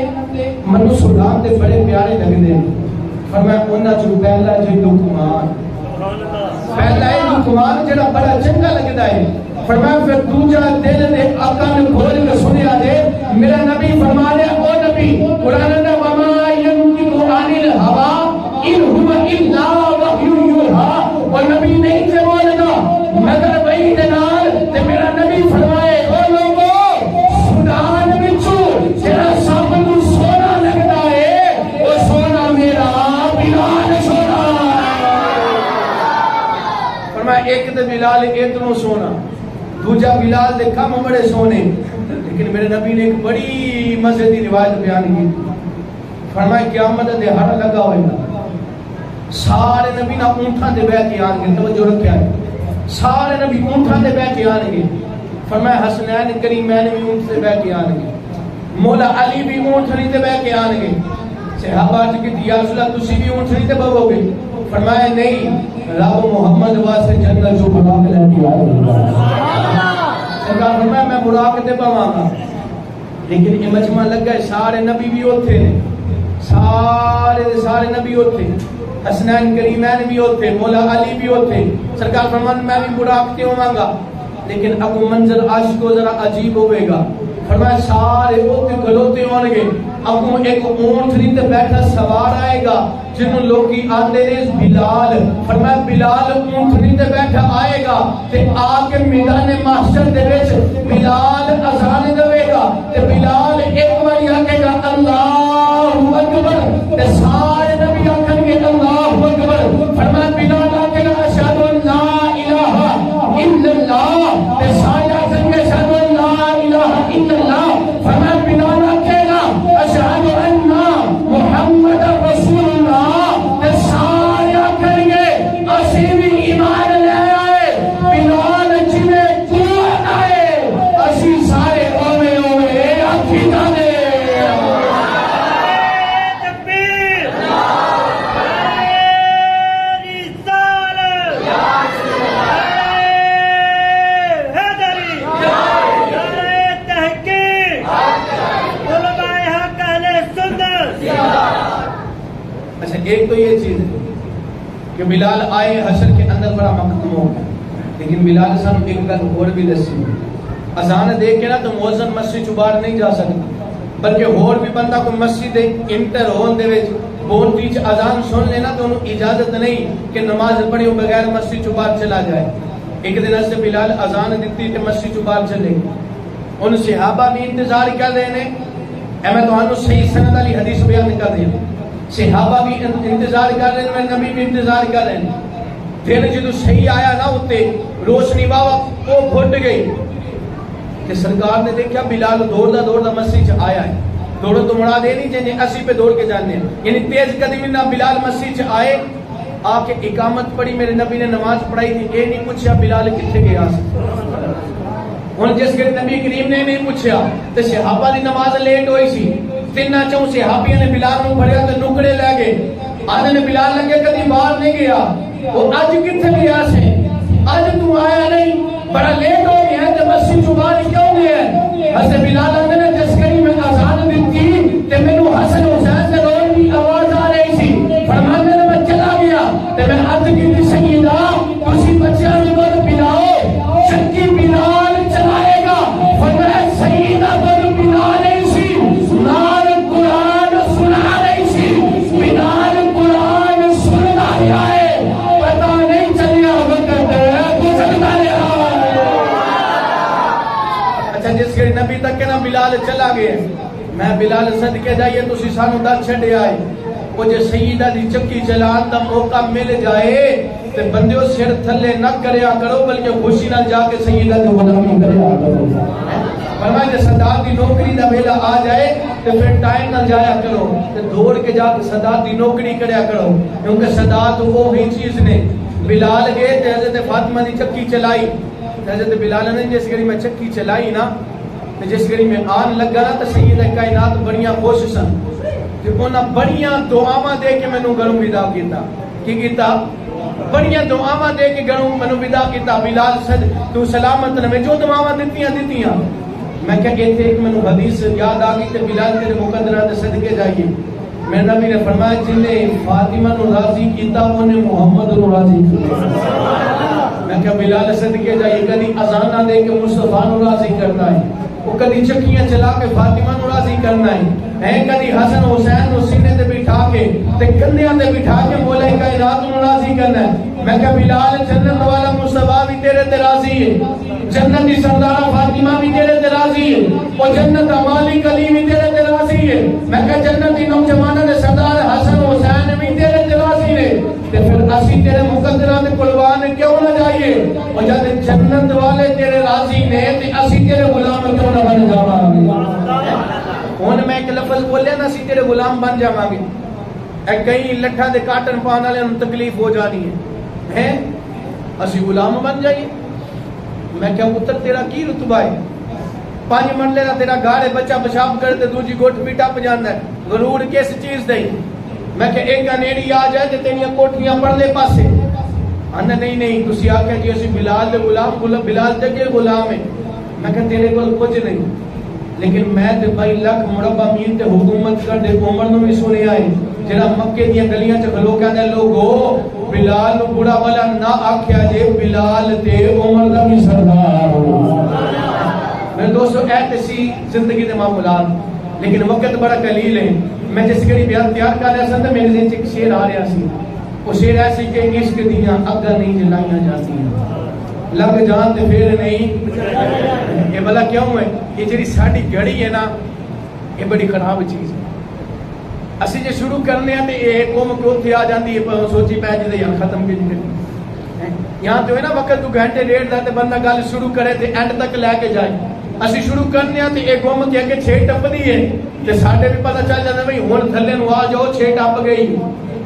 منو سودان دے بڑے پیارے لگدے ہیں. فرمایا انہاں چوں پہلا جے لقمان، پہلا ہے لقمان جڑا بڑا چنگا لگدا ہے. فرمایا پھر دوجا دل دے آقا نے کھول کے سنیا دے. میرا نبی فرمایا او نبی قرآن دا وما ينطق عن الهوى ان هو الا وحی یوحى، اور نبی نہیں سے بولدا مگر وحی دے نال. تے میرا نبی فرمائے او لوگو سودان وچوں جڑا سب نوں سونا لگدا ہے او سونا میرا بلال سونا. فرمایا ایک تے بلال اتنو سونا، دوجا بلال دے کم بڑے سونے، لیکن میرے نبی نے ایک بڑی مزے دی روایت بیان کی. فرمایا قیامت کا دہاڑا لگا ہوئے گا, سارے نبی نہ اونٹاں دے بیٹھ کے آن گے. توجہ رکھیا ہے, سارے نبی اونٹاں دے بیٹھ کے آن گے. فرمایا حسنین کریمین بھی اونٹ سے بیٹھ کے آن گے, مولا علی بھی اونٹنی تے بیٹھ کے آن گے. صحابہ جو کہ یا رسول اللہ تسی بھی اونٹنی تے بہو گے؟ فرمایا نہیں, رب محمد واسطے جنت جو بنا کے لے کے آئے گا. سرکار فرمایا میں براق تے بواں گا. لیکن یہ مجمع لگا ہے, سارے نبی بھی اوتھے نے, سارے نبی اوتھے, حسنین کریمین بھی ہوتے, مولا علی بھی ہوتے. سرکار فرمان میں بھی براقتے ہوں گا, لیکن اب منظر عاشق کو ذرا عجیب ہوئے گا. فرمایا سارے اوتے گلوتے ہوں گے. اب ایک اونٹنی تے بیٹھا سوار آئے گا جنہوں لوگی آندے نے بلال. فرمایا بلال اونٹنی تے بیٹھا آئے گا تے آکے میدان محشر دے وچ بلال اذان دے گا تے بلال ایک باری آکے گا اللہ اکبر تے سارے نبی آکھن گے اللہ اکبر. فرمایا بلال آکے گا اشہد ان لا الہ الا اللہ تے سارے آکھن گے اشہد ان لا الہ الا اللہ. فرمایا بلال آکے گا اشہد ان محمد رسول اللہ تے سارے آکھن گے اسی بھی ایمان لے آئے. بلال جنہیں تو آئے اسی سارے اوے اوے آکھی جانے. اچھا ایک تو یہ چیز ہے کہ بلال آئے حشر کے اندر بڑا مقدم ہو گیا, لیکن بلال صاحب ایک گل اور بھی دسی, اذان دے کے نا تو مؤذن مسجد چ باہر نہیں جا سکتا, بلکہ اور بھی بندہ کوئی مسجد انٹر ہون دے وچ بولتی چ اذان سن لینا تو انہوں اجازت نہیں کہ نماز پڑھی ہو بغیر مسجد چ باہر چلا جائے. ایک دن سے بلال اذان دیتی تے مسجد چ باہر چلے گئے. ان صحابہ بھی انتظار کر رہے ہیں, اے میں تمہوں صحیح سند والی حدیث بیان کر رہی ہوں. صحابہ بھی انتظار کر رہے ہیں, نبی بھی انتظار کر رہے ہیں. پھر جدو صحیح آیا نا اتے روشنی واوا وہ گھٹ گئی کہ سرکار نے دیکھا بلال دوڑدا مسجد سے آیا ہے. دوڑو تو مراد یہ نہیں جنہیں اسی پہ دوڑ کے جانے ہیں, یعنی تیز قدمی نہ بلال مسجد سے آئے, آ کے اقامت پڑھی, میرے نبی نے نماز پڑھائی تھی, یہ نہیں پوچھا بلال کتنے گیا. ہوں جس کے نبی کریم نے نہیں پوچھا تو صحابہ دی نماز لیٹ ہوئی سی. تین چوں صحابیوں نے بلال نو پھڑیا تے نکڑے لے گئے. آدھے نے بلال لگے کدی باہر نہیں گیا, وہ اج کتنے گیا سے, اج تو آیا نہیں, بڑا لیٹ ہو گیا تے مسجد چوں باہر کیوں گیا ہے. حضرت بلال آندے نے جس کری میں اذان دتی تے مینوں حسن حسین دے رون دی آواز آ رہی سی. فرماندے نے میں چلا گیا تے میں عرض کیتی سیدہ تسی بچیاں نوں گل پلاؤ, چکی بلال چلائے گا. فرمایا سیدہ گل پلا نہیں سی, نال قرآن سنا رہی سی. بلال قرآن سننا ہے, پتہ نہیں چلیا وقت گزرتا رہا. اچھا جس کے نبی تک کے نا بلال چلا گئے, میں بلال صدقے جائیے تسی سانو در چھڑے آئے. وہ جو سیدہ دی چکی چلان دا موقع مل جائے تے بندیوں سر تھلے نہ کریا کرو, بلکہ خوشی نہ جا کے سیدہ دی غلامی کریا کرو. فرمایا کہ صدات دی نوکری دا ویلا آ جائے تے پھر ٹائم نہ جایا کرو تے دوڑ کے جا کے صدات دی نوکری کریا کرو, کیونکہ صدات وہی چیز نے. بلال گئے تے حضرت فاطمہ دی چکی چلائی, حضرت بلال نے جس گھڑی میں چکی چلائی نا, جس گھڑی میں آن لگا نا تو سیدہ کائنات بڑیاں خوش سن کہ انہاں بڑیاں دعاواں دے کے مینوں گھروں ودا کیتا. کی کیتا؟ بڑیاں دعاواں دے کے گھروں مینوں ودا کیتا. بلال صد تو سلامت رہے, جو دعاواں دتیاں. میں کہ ایتھے ایک مینوں حدیث یاد آ گئی تے بلال تیرے مقدرات دے صدقے جائیے. میرے نبی نے فرمایا جن نے فاطمہ نو راضی کیتا انہیں محمد نو راضی کیتا. میں کہ بلال صدقے جائیے, کدی اذان دے کے مصطفیٰ نو راضی کرتا ہے, وہ کدی چکیاں چلا کے فاطمہ نو راضی کرنا ہے, کدی حسن حسین نو سینے تے بٹھا کے تے کندھیاں تے بٹھا کے مولا کائنات نو راضی کرنا ہے. میں کہ بلال جنت والا مصطفیٰ بھی تیرے تے راضی ہے, جنت دی سردارہ فاطمہ بھی تیرے تے راضی ہے, وہ جنت مالک علی بھی تیرے تے راضی ہے. میں کہ جنت دی نوجوانوں دے سردار حسن حسین بھی تیرے تے راضی ہے, تے پھر اسی تیرے مقدرات قربان کیوں نہ جائیے. اور جب جنت والے تیرے راضی نے تے اسی تیرے غلام کیوں نہ بن جاواں. بولے نا سی تیرے غلام بن جاواں گے، اے کئی لٹھا دے کاٹن پانے والے نوں تکلیف ہو جانی ہے اسی غلام بن جائیے۔ میں کیا پتر تیرا کی رتبہ ہے؟ 5 منڈے دا تیرا گھر ہے، بچہ پیشاب کرتے دوجی گوٹ بھی ٹپ جاندا ہے، غرور کس چیز دے؟ میں کہ ایک نیڑی آ جائے تے تیریاں کوٹھیاں پڑھنے پاسے آنا نہیں تسی آکھیا جی اسی بلال دے غلام، بلال دے کے غلام ہے۔ میں کہ تیرے کول کچھ نہیں، لیکن میں تے 22 لاکھ مربع میل تے حکومت کر دے عمر نو بھی سنیا ہے جڑا مکے دیاں گلیاں چ کھلو کہندا لوگو بلال نو بڑا والا نہ آکھیا جے، بلال تے عمر دا بھی سردار ہو۔ میرے دوستو اے تسی زندگی دے معاملات، لیکن وقت بڑا قلیل ہے۔ میں جس گھڑی بیان تیار کر رہا سا تے میرے ذہن چ ایک شعر آ رہا سی، وہ شعر ایسی کہ عشق دیاں اگاں نہیں جلائیاں جاندیاں، لگ جان تے پھر نہیں۔ یہ بلا کیوں ہے؟ یہ جڑی ساڈی گھڑی ہے نا، یہ بڑی خراب چیز ہے۔ اسی جے شروع کرنے ہیں تے یہ قوم کیوں تھی آ جاندی ہے، سوچی پہ جے یار ختم کی جی۔ یہاں تو ہے نا وقت 2 گھنٹے 1.5 دا تے بندہ گل شروع کرے تے اینڈ تک لے کے جائے۔ اسی شروع کرنے ہیں تے ایک قوم تے اگے 6 ٹپ دی ہے تے ساڈے بھی پتہ چل جاندا بھئی ہن تھلے نو آ جاؤ 6 ٹپ گئی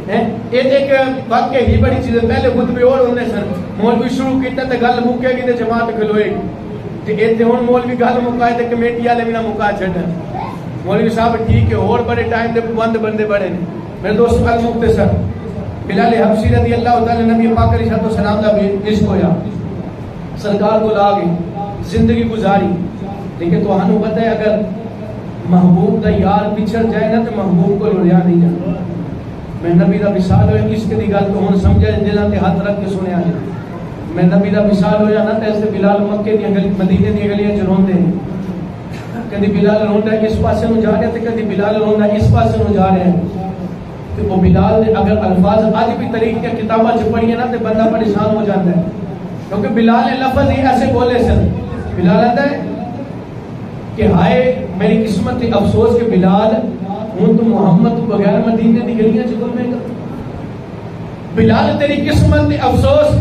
ہے۔ ایک واقعہ ہی بڑی چیز ہے۔ پہلے خطبے اور ہوندے سن، مولوی شروع کیتا تے گل مکے گی تے جماعت کھلوئے گی تے ایتھے ہن مولوی گل مکائے تے کمیٹی والے بھی نہ مکا چھڈن۔ مولوی صاحب ٹھیک ہے، اور بڑے ٹائم دے پابند بندے بڑے نے۔ میرے دوست المختصر بلال حبشی رضی اللہ تعالی نبی پاک علیہ السلام دا عشق ہویا، سرکار کو لا گئی، زندگی گزاری، لیکن تو ہانوں پتہ ہے اگر محبوب دا یار بچھڑ جائے نا تو محبوب کو لڑیا نہیں جاتا۔ میں نبی دا مثال ہویا، عشق دی گل تو ہن سمجھے دلاں تے ہاتھ رکھ کے سنیا جائے۔ میں نبی دا مثال ہویا نا تے ایسے بلال مکے دی گلی مدینے دی گلیاں چ روندے ہیں، کدی بلال روندا ہے اس پاسے نو جا رہا ہے تے کدی بلال روندا ہے اس پاسے نو جا رہا ہے۔ کہ وہ بلال دے اگر الفاظ آج بھی طریق کے کتاباں چ پڑھیے نا تے بندہ پریشان ہو جاتا ہے، کیونکہ بلال نے لفظ ہی ایسے بولے سن۔ بلال کہتا ہے کہ ہائے میری قسمت تے افسوس کہ بلال ہوں تو محمد تو بغیر مدینے دی گلیاں چ گھومے گا۔ بلال تیری قسمت تے افسوس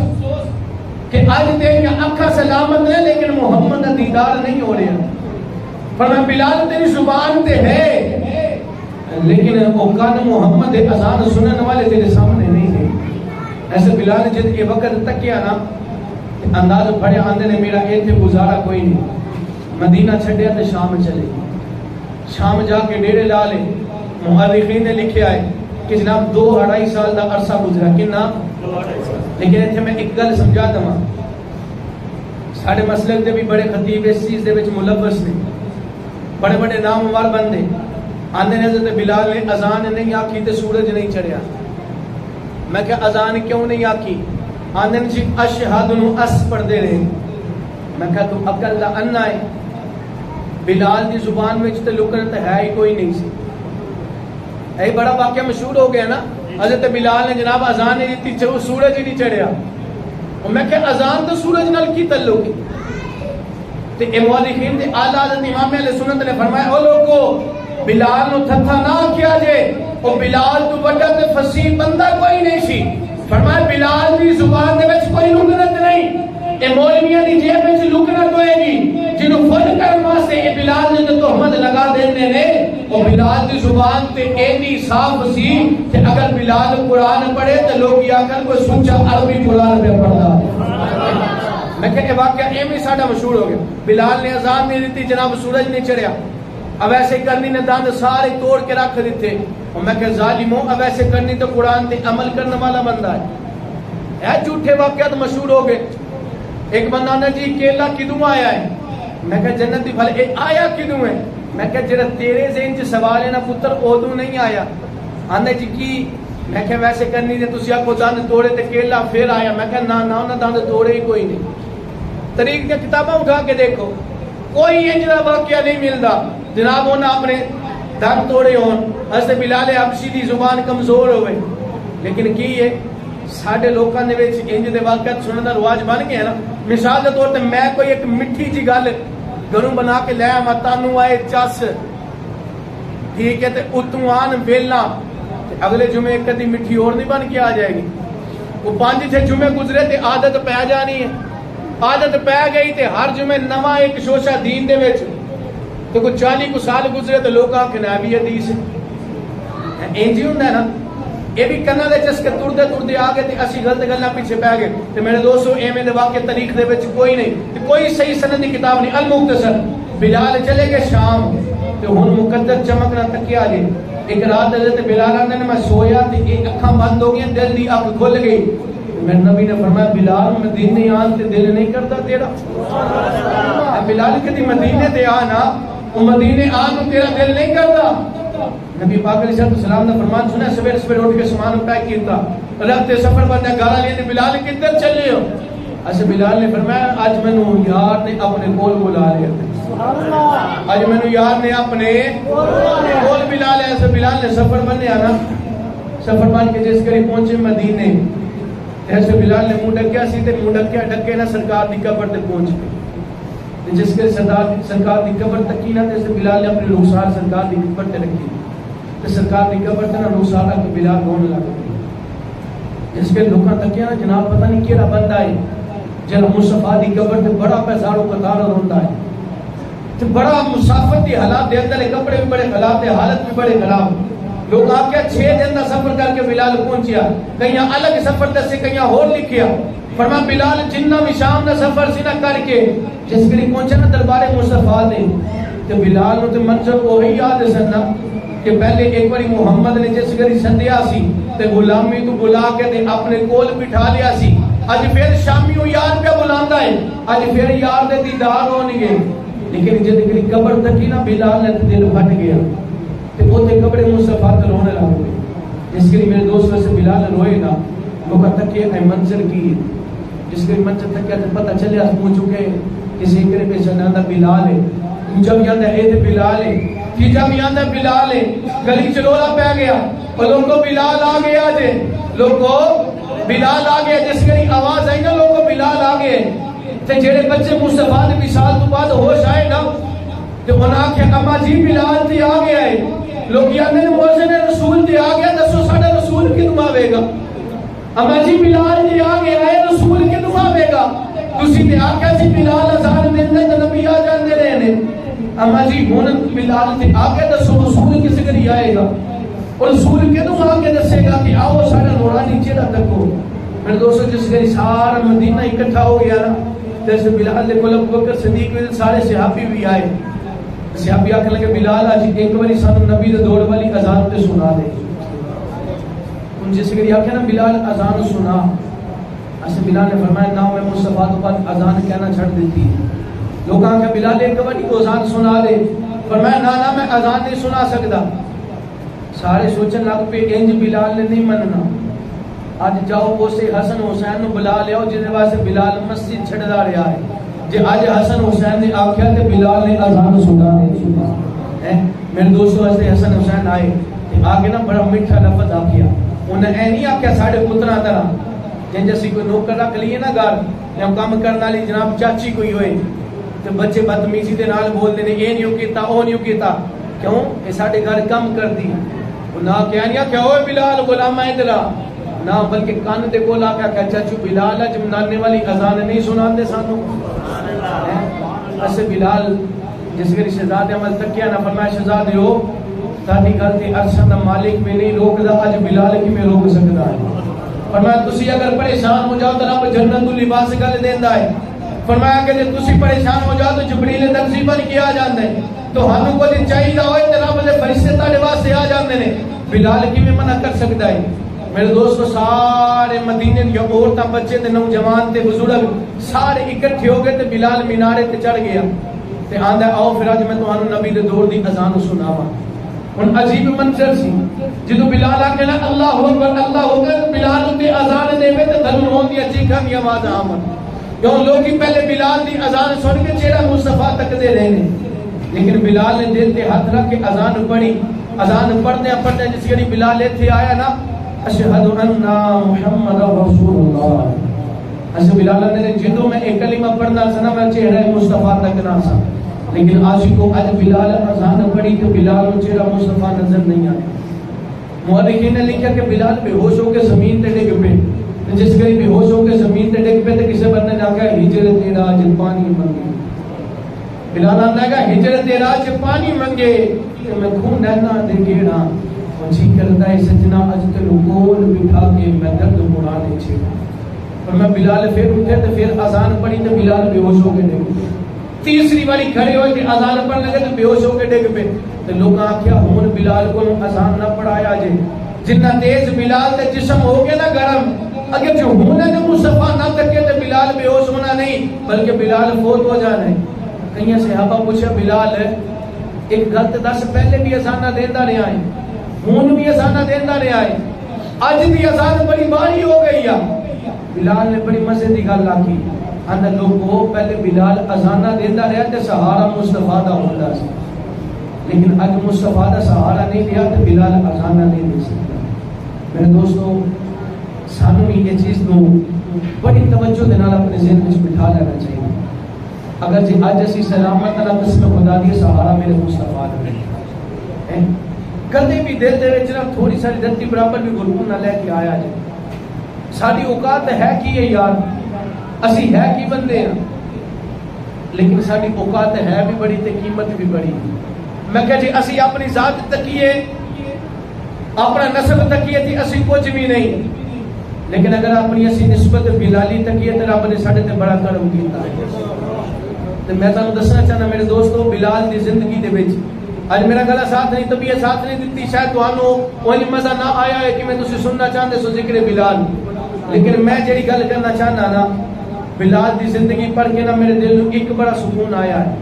کہ آج تیری اکھاں سلامت ہے لیکن محمد کا دیدار نہیں ہو رہا۔ فرمایا بلال تیری زبان تے ہے لیکن وہ کان محمد اذان سنن والے تیرے سامنے نہیں ہے۔ ایسے بلال نے جب یہ وقت تک کیا نا انداز پڑے آندے نے میرا ایتھے گزارا کوئی نہیں، مدینہ چھڈیا تے شام چلے، شام جا کے ڈیرے لا لے۔ مؤرخین نے لکھیا ہے کہ جناب 2-2.5 سال دا عرصہ گزرا، کنا؟ لیکن ایتھے میں ایک گل سمجھا دواں، ساڈے مسلک دے بھی بڑے خطیب اس چیز دے وچ ملوث نے، بڑے بڑے نامور بندے آندے نے حضرت بلال نے اذان نہیں آکھی تے سورج نہیں چڑھیا۔ میں کہ اذان کیوں نہیں آکھی؟ آندے نے جی اشہد نو اس پڑھدے رہے۔ میں کہ تو عقل دا انا ہے، بلال دی زبان وچ تے لکن تے ہے ہی کوئی نہیں سی۔ اے بڑا واقعہ مشہور ہو گیا نا، حضرت بلال نے جناب اذان نہیں دیتی، سورج ہی نہیں چڑھیا۔ اور میں کہ اذان تو سورج نال کی تعلق ہے؟ تے مؤرخین دے اعلی حضرت امام اہل سنت نے فرمایا او لوگو بلال نو تھتھا نہ کیا جے، او بلال تو بڑا تے فصیح بندہ کوئی نہیں سی۔ فرمایا بلال دی زبان دے وچ کوئی لکنت نہیں، اے مولویاں دی جیب وچ لکنت ہوئے گی جنوں فرق کرن واسطے اے بلال نے تہمت لگا دینے نے۔ او بلال دی زبان تے اینی صاف سی کہ اگر بلال قرآن پڑھے تے لوگ یا کر کوئی سوچا عربی قرآن پہ پڑھتا ہے۔ میں کہ واقعہ ایمی ساڈا مشہور ہو گیا، بلال نے اذان نہیں دیتی، جناب سورج نہیں چڑھیا، اب ایسے کرنی نے داند سارے توڑ کے رکھ دیتے۔ اور میں کہ ظالموں اب ایسے کرنی تو قرآن تے عمل کرنے والا بندہ ہے۔ اے جھوٹے واقعات مشہور ہو گئے۔ ایک بندہ نے جی کیلا کدوں آیا ہے؟ میں کہ جنت دی پھل اے آیا کدوں ہے؟ میں کہ جڑا تیرے ذہن چ سوال ہے نا پتر اودوں نہیں آیا۔ آندے جی کی؟ میں کہ ویسے کرنی تے تسی آکھو داند توڑے تے کیلا پھر آیا۔ میں کہ نہ انہاں داند توڑے ہی کوئی نہیں۔ طریق دی کتاباں اٹھا کے دیکھو، کوئی انجرا واقعہ نہیں ملتا جناب انہاں اپنے دم توڑے ہون۔ حضرت بلال حبشی دی زبان کمزور ہوئے، لیکن کی ہے ساڈے لوکاں دے وچ انج دے واقعات سنن دا رواج بن گیا نا۔ مثال دے طور تے میں کوئی ایک مٹھی جی گل گھروں بنا کے لے آواں، تانوں آئے چس ٹھیک ہے تے اتوں آن ویلا، اگلے جمعے ایک کدی مٹھی اور نہیں بن کے آ جائے گی۔ وہ 5-6 جمعے گزرے تے عادت پہ جانی ہے، عادت پہ گئی تے ہر جمعے نواں ایک شوشہ دین دے وچ تو کوئی 40 کو سال گزرے تو لوگ آکھیں نبی حدیث ہے انجی ہوندہ ہے نا. یہ بھی کرنا دے جس کے تردے آگے تے اسی غلط گلنا پیچھے پہ گئے. تو میرے دوستو ایمیں دے واقع تاریخ دے وچ کوئی نہیں, کوئی صحیح سندی کتاب نہیں. المختصر بلال چلے گئے شام تے ہن مقدر چمکنا تکیا جے. ایک رات حضرت بلال نے میں سویا تے ایک اکھاں بند ہو گئی, دل دی اکھ کھل گئی. میرے نبی نے فرمایا بلال مدینے آن تے دل نہیں کرتا تیرا. بلال کہتی مدینے تے آنا, مدینے آن تیرا دل نہیں کرتا. نبی پاک علیہ السلام نے فرمان سنا, سویر سویر اٹھ کے سامان پیک کیتا, رہتے سفر بندہ گالا لیے بلال کدھر چلے ہو. ایسے بلال نے فرمایا آج میں نے یار نے اپنے کول بلا لیا, آج میں نے یار نے اپنے کول بلا لیا. ایسے بلال نے سفر بننے آنا, سفر بن کے جس قریب پہنچے مدینے, ایسے بلال نے منہ ڈکیا سی تے منہ ڈکے نہ سرکار دی قبر تے پہنچ گئے. جس کے سرکار دی قبر تکی نہ تے بلال نے اپنے رخسار سرکار دی قبر تے رکھی. تے سرکار دی قبر تے نہ رخسار کے بلال رونے لگا. جس کے لوکاں تکیا نا جناب پتہ نہیں کیڑا بندہ ہے جڑا مصطفیٰ دی قبر تے بڑا پیسارو قطار روندا ہے تے بڑا مسافت دی حالات دے اندر کپڑے بھی بڑے خراب تے حالت بھی بڑے خراب. لوگ آکھیا 6 دن دا سفر کر کے بلال پہنچیا, کہیں الگ سفر دسے کہیں اور لکھیا. فرما بلال جنہ بھی شام دا سفر سی نہ کر کے جس کری پہنچا نا دربار مصطفیٰ دے تے بلال نو تے منظر وہی یاد سننا کہ پہلے ایک باری محمد نے جس کری سندیا سی تے غلامی تو بلا کے تے اپنے کول بٹھا لیا سی. اج پھر شامیوں یار پہ بلاندا ہے, اج پھر یار دے دیدار ہون گے. لیکن جد کری قبر تکی نا بلال نے دل پھٹ گیا تے وہ تے قبر مصطفیٰ تے رونے لگ گئے. جس کری میرے دوست سے بلال روئے نا لوگ تکے اے منظر کی, جس کے منظر تکیا تے پتہ چلے اس پہنچ چکے کسی کرے پہ جنہ بلال ہے. جب یاد ہے تے بلال ہے کہ جب یاد ہے بلال ہے گلی چلولا پہ گیا اور لوگوں بلال آ گیا جے, لوگوں بلال آ گیا. جس کی آواز آئی نا لوگوں بلال آ گئے تے جڑے بچے مصطفیٰ دے وصال تو بعد ہوش آئے نا تے انہاں کہ اما جی بلال تے آ گیا ہے. لوگ یاد موزن رسول تے آ گیا, دسو ساڈا رسول کدوں آوے گا. اما جی بلال تے آ گیا ہے, رسول کدوں آوے گا. تسی تے آکھیا سی بلال اذان دیندے تے نبی آ جاندے رہے نے. اما جی ہن بلال تے آ کے دسو رسول کس کری آئے گا, اور رسول کدوں آ کے دسے گا کہ آؤ ساڈا نورانی چہرہ تکو. میرے دوستو جس کری سارا مدینہ اکٹھا ہو گیا نا تے بلال دے کول ابو بکر صدیق دے سارے صحابی بھی آئے. صحابی آکھن لگے بلال اج ایک باری سانو نبی دے دوڑ والی اذان تے سنا دے. ان جس کری آکھیا نا بلال اذان سنا, اسے بلال نے فرمایا نہ میں مصطفیٰ تو بعد اذان کہنا چھڑ دیتی. لوگ آکھیا بلال ایک باری اذان سنا دے. فرمایا نہ میں اذان نہیں سنا سکتا. سارے سوچن لگ پہ انج بلال نے نہیں مننا. آج جاؤ اسے حسن حسین نو بلا لیاؤ جن واسطے بلال مسجد چھڑدا رہا ہے. جے اج حسن حسین نے آکھیا تے بلال نے اذان سنا دے. میرے دوستو واسطے حسن حسین آئے تے آگے نا بڑا میٹھا لفظ آکھیا. انہیں اے نہیں آکھیا ساڈے پتراں طرح جن جیسی کوئی نوکر رکھ لیے نا گھر یا کام کرنے والی جناب چاچی کوئی ہوئے تے بچے بدتمیزی دے نال بول دے نے اے نہیں کیتا او نہیں کیتا. کیوں اے ساڈے گھر کم کردی. نہ کہہ نہیں آکھیا اوے بلال غلام ادھر نہ, بلکہ کان دے کول آکھیا کہ چاچو بلال اج منانے والی اذان نہیں سناندے سانو. اسے بلال جس کے شہزادے عمل تکیا نہ فرمایا شہزادے ہو تہاڈی گل تے عرشاں دا مالک بھی نہیں روکدا, اج بلال کی میں روک سکدا ہے. فرمایا تسی اگر پریشان ہو جاؤ تو رب جنت تو لباس گل دیندا ہے. فرمایا کہ جے تسی پریشان ہو جاؤ تو جبریل درزی بن کے آ جاندا ہے. تو ہانوں کو چاہیے ہوئے تے رب دے فرشتے تہاڈے واسطے آ جاندے نے. بلال کی میں منع کر سکدا ہے. میرے دوستو سارے مدینے کے عورتاں بچے تے نوجوان تے بزرگ سارے اکٹھے ہو گئے تے بلال مینارے تے چڑھ گیا تے آندا آؤ پھر اج میں تانوں نبی دے دور دی اذان سناواں. ہن عجیب منظر سی جدوں بلال آکھے نا اللہ اکبر بلال تے اذان دیوے تے دھرم ہون دی چیخاں دی آواز آمد. کیوں لوگی پہلے بلال دی اذان سن کے چہرہ مصطفیٰ تکدے رہے نے, لیکن بلال نے دل تے ہاتھ رکھ کے اذان پڑھی. اذان پڑھتے جس گھڑی بلال ایتھے آیا نا اشہد ان محمد رسول اللہ, اسے بلال نے جدوں میں ایک کلمہ پڑھنا سنا میں چہرہ مصطفیٰ تکنا سا. لیکن عاشقوں اج بلال اذان پڑھی تو بلال کو چہرہ مصطفیٰ نظر نہیں آیا. مورخین نے لکھا کہ بلال بے ہوش ہو کے زمین تے ڈگ پے. جس گھڑی بے ہوش ہو کے زمین تے ڈگ پے تے کسے بندے نے آکھیا ہجر تیرا جل پانی بن گئی. بلال آندا گا ہجرت راہ چ پانی منگے کہ میں خون نہ دے گیڑا اور جی کرتا ہے سجنا اج تینوں کول بٹھا کے میں درد مڑانے چھڑا. اور میں بلال پھر اٹھے تو پھر اذان پڑھی تو بلال بے ہوش ہو کے ڈگ. تیسری باری کھڑے ہوئے کہ اذان پڑھنے لگے تو بے ہوش ہو کے ڈگ پہ. تو لوگ آکھیا ہون بلال کو اذان نہ پڑھایا جے جتنا تیز بلال تے جسم ہو گیا نا گرم اگر جو ہونے تو مصطفیٰ نہ تکے تو بلال بے ہوش ہونا نہیں بلکہ بلال فوت ہو جانا ہے. کئی صحابہ پوچھا بلال ایک گل تے دس پہلے بھی اذان دیندا رہیا ہے ہون بھی اذان دیندا رہیا ہے اج دی اذان بڑی باری ہو گئی ہے. بلال نے بڑی مزے دی گل آکھی اندر لوگوں پہلے بلال اذان دیندا رہیا تے سہارا مصطفیٰ دا ہوندا سی لیکن اج مصطفیٰ دا سہارا نہیں دیا تو بلال اذان نہیں دے سکتا. میرے دوستو سانو یہ چیز نو بڑی توجہ دے نال اپنے ذہن وچ بٹھا لینا چاہیے. اگر جی اج اسی سلامت اللہ قسم خدا دی سہارا میرے مصطفیٰ دا کدے بھی دل دے وچ نہ تھوڑی ساری دتی برابر بھی گرگن نہ لے کے آیا جائے. ساری اوقات ہے کی ہے یار اسی ہے کی بندے ہیں لیکن ساری اوقات ہے بھی بڑی تے قیمت بھی بڑی. میں کہ جی اسی اپنی ذات تکیے اپنا نسب تکیے تھی اسی کچھ بھی نہیں لیکن اگر اپنی اسی نسبت بلالی تکیے تو رب نے ساڈے تے بڑا کرم کیتا ہے. تو میں تانوں دسنا چاہنا میرے دوستو بلال دی زندگی دے وچ اج میرا گلا ساتھ نہیں طبیعت ساتھ نہیں دیتی شاید تانوں کوئی مزہ نہ آیا ہے کہ میں تسی سننا چاہندے سو ذکر بلال لیکن میں جڑی گل کرنا چاہنا نا بلال دی زندگی پڑھ کے نا میرے دل نو ایک بڑا سکون آیا ہے.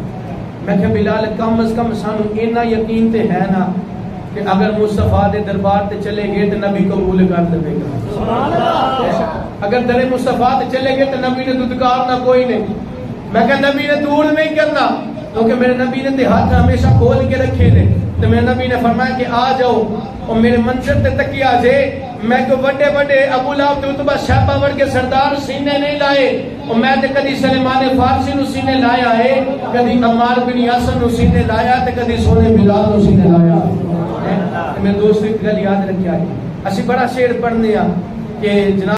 میں کہ بلال کم از کم سانو اینا یقین تے ہے نا کہ اگر مصطفیٰ دے دربار تے چلے گئے تو نبی قبول کر دے گا. اگر در مصطفیٰ تے چلے گئے تو نبی نے دودکار نہ کوئی نہیں. میں کہ نبی نے دور نہیں کرنا کیونکہ میرے نبی نے تے ہاتھ ہمیشہ کھول کے رکھے نے. تو میرے نبی نے فرمایا کہ آ جاؤ اور میرے منظر تے تکیا جے میں کو بڑے بڑے ابو لہب تے عتبہ شہبہ ور کے سردار سینے نہیں لائے اور میں تے کدی سلیمان فارسی نو سینے لایا ہے کدی عمار بن یاسر نو سینے لایا تے کدی سونے بلال نو سینے لایا. میں دوست ایک گل یاد رکھیا ہے اسی بڑا شعر پڑھنے کہ جناب